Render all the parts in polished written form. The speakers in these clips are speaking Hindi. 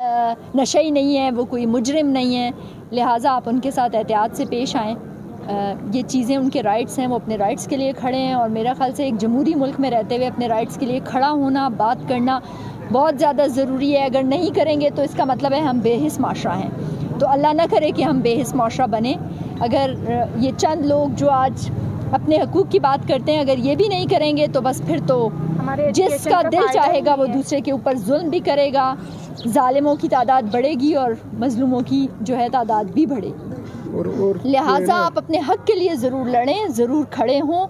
नशई नहीं है, वो कोई मुजरिम नहीं है, लिहाजा आप उनके साथ एहतियात से पेश आएँ। ये चीज़ें उनके राइट्स हैं, वो अपने राइट्स के लिए खड़े हैं और मेरा ख़्याल से एक जमहूरी मुल्क में रहते हुए अपने राइट्स के लिए खड़ा होना, बात करना बहुत ज़्यादा ज़रूरी है। अगर नहीं करेंगे तो इसका मतलब है हम बेहिस माशरा हैं। तो अल्लाह ना करे कि हम बेहिस माशरा बने। अगर ये चंद लोग जो आज अपने हकूक़ की बात करते हैं, अगर ये भी नहीं करेंगे तो बस फिर तो जिसका दिल चाहेगा वो दूसरे के ऊपर जुल्म भी करेगा, जालिमों की तादाद बढ़ेगी और मजलूमों की जो है तादाद भी बढ़ेगी। लिहाजा आप अपने हक़ के लिए ज़रूर लड़ें, ज़रूर खड़े हों।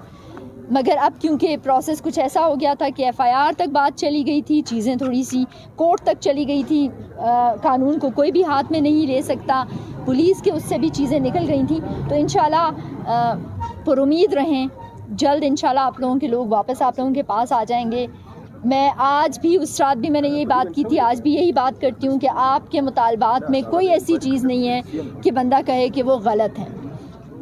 मगर अब क्योंकि प्रोसेस कुछ ऐसा हो गया था कि एफआईआर तक बात चली गई थी, चीज़ें थोड़ी सी कोर्ट तक चली गई थी, कानून को कोई भी हाथ में नहीं ले सकता, पुलिस के उससे भी चीज़ें निकल गई थी। तो इंशाल्लाह पुरुमीद रहें, जल्द इंशाल्लाह आप लोगों के लोग वापस आप लोगों के पास आ जाएंगे। मैं आज भी, उस रात भी मैंने यही बात की थी, आज भी यही बात करती हूँ कि आपके मुतालबात में कोई ऐसी चीज़ नहीं है कि बंदा कहे कि वो गलत है।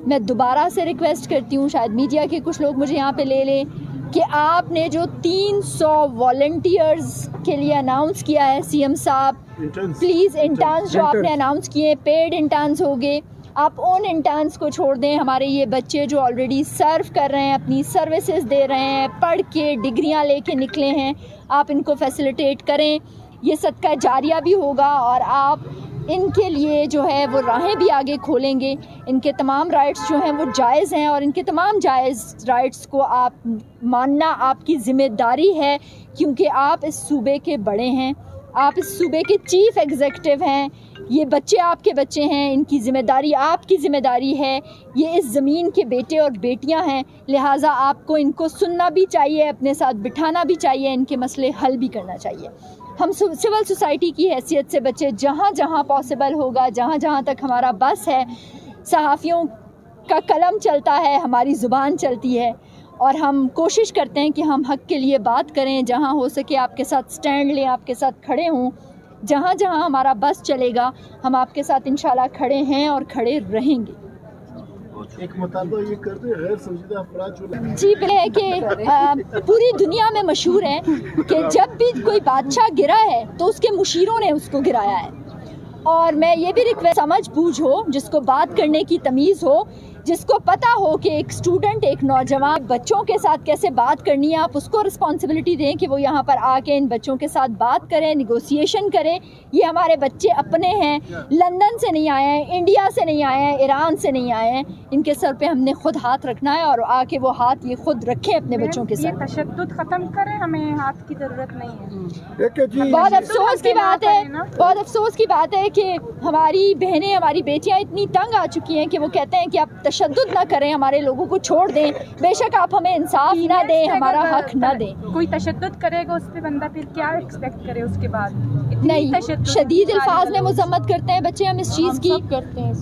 मैं दोबारा से रिक्वेस्ट करती हूँ, शायद मीडिया के कुछ लोग मुझे यहाँ पे ले लें, कि आपने जो 300 वॉलंटियर्स के लिए अनाउंस किया है सीएम साहब, प्लीज़ इंटर्न्स जो आपने अनाउंस किए, पेड इंटर्न्स हो गए, आप उन इंटर्न्स को छोड़ दें। हमारे ये बच्चे जो ऑलरेडी सर्व कर रहे हैं, अपनी सर्विसेज दे रहे हैं, पढ़ के डिग्रियां लेके निकले हैं, आप इनको फैसिलिटेट करें। ये सदका जारिया भी होगा और आप इनके लिए जो है वो राहें भी आगे खोलेंगे। इनके तमाम राइट्स जो हैं वो जायज़ हैं और इनके तमाम जायज़ राइट्स को आप मानना आपकी ज़िम्मेदारी है, क्योंकि आप इस सूबे के बड़े हैं, आप इस सूबे के चीफ़ एग्जीक्यूटिव हैं। ये बच्चे आपके बच्चे हैं, इनकी ज़िम्मेदारी आपकी ज़िम्मेदारी है। ये इस ज़मीन के बेटे और बेटियां हैं, लिहाजा आपको इनको सुनना भी चाहिए, अपने साथ बिठाना भी चाहिए, इनके मसले हल भी करना चाहिए। हम सिविल सोसाइटी की हैसियत से बच्चे जहाँ जहाँ पॉसिबल होगा, जहाँ जहाँ तक हमारा बस है, सहाफ़ियों का कलम चलता है, हमारी ज़ुबान चलती है और हम कोशिश करते हैं कि हम हक़ के लिए बात करें, जहाँ हो सके आपके साथ स्टैंड लें, आपके साथ खड़े हों। जहाँ जहाँ हमारा बस चलेगा हम आपके साथ इंशाल्लाह खड़े हैं और खड़े रहेंगे। एक मुतालबा ये कर दे, गैर संजीदा अफराद जो जी है कि पूरी दुनिया में मशहूर है कि जब भी कोई बादशाह गिरा है तो उसके मुशीरों ने उसको गिराया है। और मैं ये भी रिक्वेस्ट, समझ बूझ हो, जिसको बात करने की तमीज़ हो, जिसको पता हो कि एक स्टूडेंट, एक नौजवान बच्चों के साथ कैसे बात करनी है, आप उसको रिस्पॉन्सिबिलिटी दें कि वो यहाँ पर आके इन बच्चों के साथ बात करें, निगोसिएशन करें। ये हमारे बच्चे अपने हैं, लंदन से नहीं आए हैं, इंडिया से नहीं आए हैं, ईरान से नहीं आए हैं। इनके सर पे हमने खुद हाथ रखना है और आके वो हाथ ये खुद रखें अपने बच्चों के साथ। तशद्दुद खत्म करें, हमें हाथ की ज़रूरत नहीं है। बहुत अफसोस की बात है, बहुत अफसोस की बात है कि हमारी बहनें, हमारी बेटियां इतनी तंग आ चुकी हैं कि वो कहते हैं कि आप तशद्दुद ना करें, हमारे लोगों को छोड़ दें, बेशक आप हमें इंसाफ ना दें, हमारा हक ना दें। कोई तशद्दुद करेगा उस पे बंदा फिर क्या एक्सपेक्ट करे उसके बाद? नहीं, शदीद अल्फाज में मजम्मत करते हैं बच्चे हम इस चीज़ की।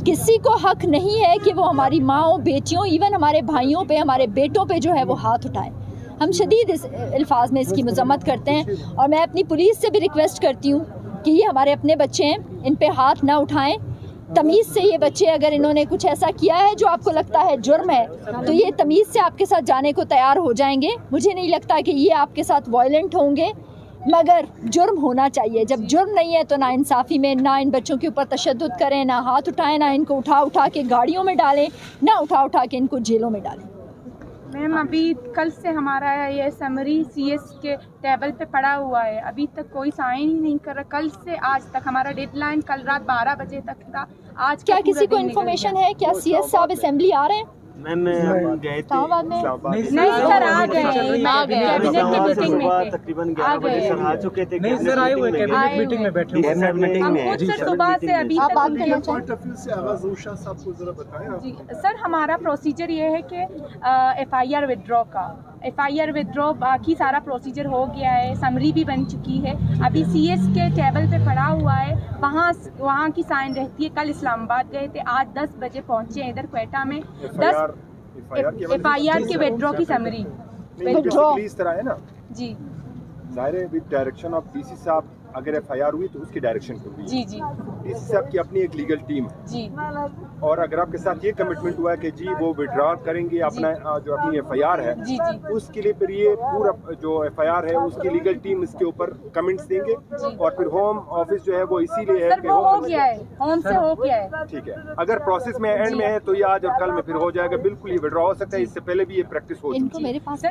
किसी को हक नहीं है कि वो हमारी माँओं, बेटियों, इवन हमारे भाइयों पे, हमारे बेटों पे जो है वो हाथ उठाए। हम शदीद इस अल्फाज में इसकी मजम्मत करते हैं और मैं अपनी पुलिस से भी रिक्वेस्ट करती हूँ कि ये हमारे अपने बच्चे हैं, इन पे हाथ ना उठाएं। तमीज़ से ये बच्चे, अगर इन्होंने कुछ ऐसा किया है जो आपको लगता है जुर्म है, तो ये तमीज़ से आपके साथ जाने को तैयार हो जाएंगे। मुझे नहीं लगता कि ये आपके साथ वायलेंट होंगे, मगर जुर्म होना चाहिए। जब जुर्म नहीं है तो ना इंसाफ़ी में, ना इन बच्चों के ऊपर तशद्दुद करें, ना हाथ उठाएं, ना इनको उठा उठा के गाड़ियों में डालें, ना उठा उठा के इनको जेलों में डालें। मैम, अभी कल से हमारा ये समरी सीएस के टेबल पे पड़ा हुआ है, अभी तक कोई साइन ही नहीं कर रहा। कल से आज तक हमारा डेडलाइन कल रात 12 बजे तक था। आज क्या किसी को इन्फॉर्मेशन है? क्या सीएस साहब असेंबली आ रहे हैं? मैम गए थे नहीं सर, आ गए कैबिनेट की मीटिंग में, तकरीबन 11 बजे सर आ चुके थे। नहीं सर, आए हुए कैबिनेट मीटिंग में बैठे हुए हैं। हम खुद से सुबह से अभी तक जी सर, हमारा प्रोसीजर ये है कि एफआईआर विड्रॉ का, एफआईआर विड्रॉ, बाकी सारा प्रोसीजर हो गया है, समरी भी बन चुकी है, अभी सीएस के टेबल पे पड़ा हुआ है, वहाँ की साइन रहती है। कल इस्लामाबाद गए थे, आज 10 बजे पहुँचे हैं इधर क्वेटा में। एफआईआर के विड्रॉ की समरी इस तरह है ना जी, जाहिर है विद डायरेक्शन ऑफ डीसी साहब, अगर एफआईआर हुई तो उसकी डायरेक्शन को जी। डीसी साहब की अपनी एक लीगल टीम है जी और अगर आपके साथ ये कमिटमेंट हुआ है कि जी वो विड्रॉ करेंगे अपना जो अपनी एफआईआर है जी जी उसके लिए फिर ये पूरा जो एफआईआर है उसकी लीगल टीम इसके ऊपर कमेंट्स देंगे और फिर होम ऑफिस जो है वो इसीलिए है सर कि वो हो होम गया है, होम से हो गया है। ठीक है, अगर प्रोसेस में एंड में है तो ये आज और कल में फिर हो जाएगा, बिल्कुल ये विड्रॉ हो सकता है, इससे पहले भी ये प्रैक्टिस हो चुकी है। इनको मेरे पास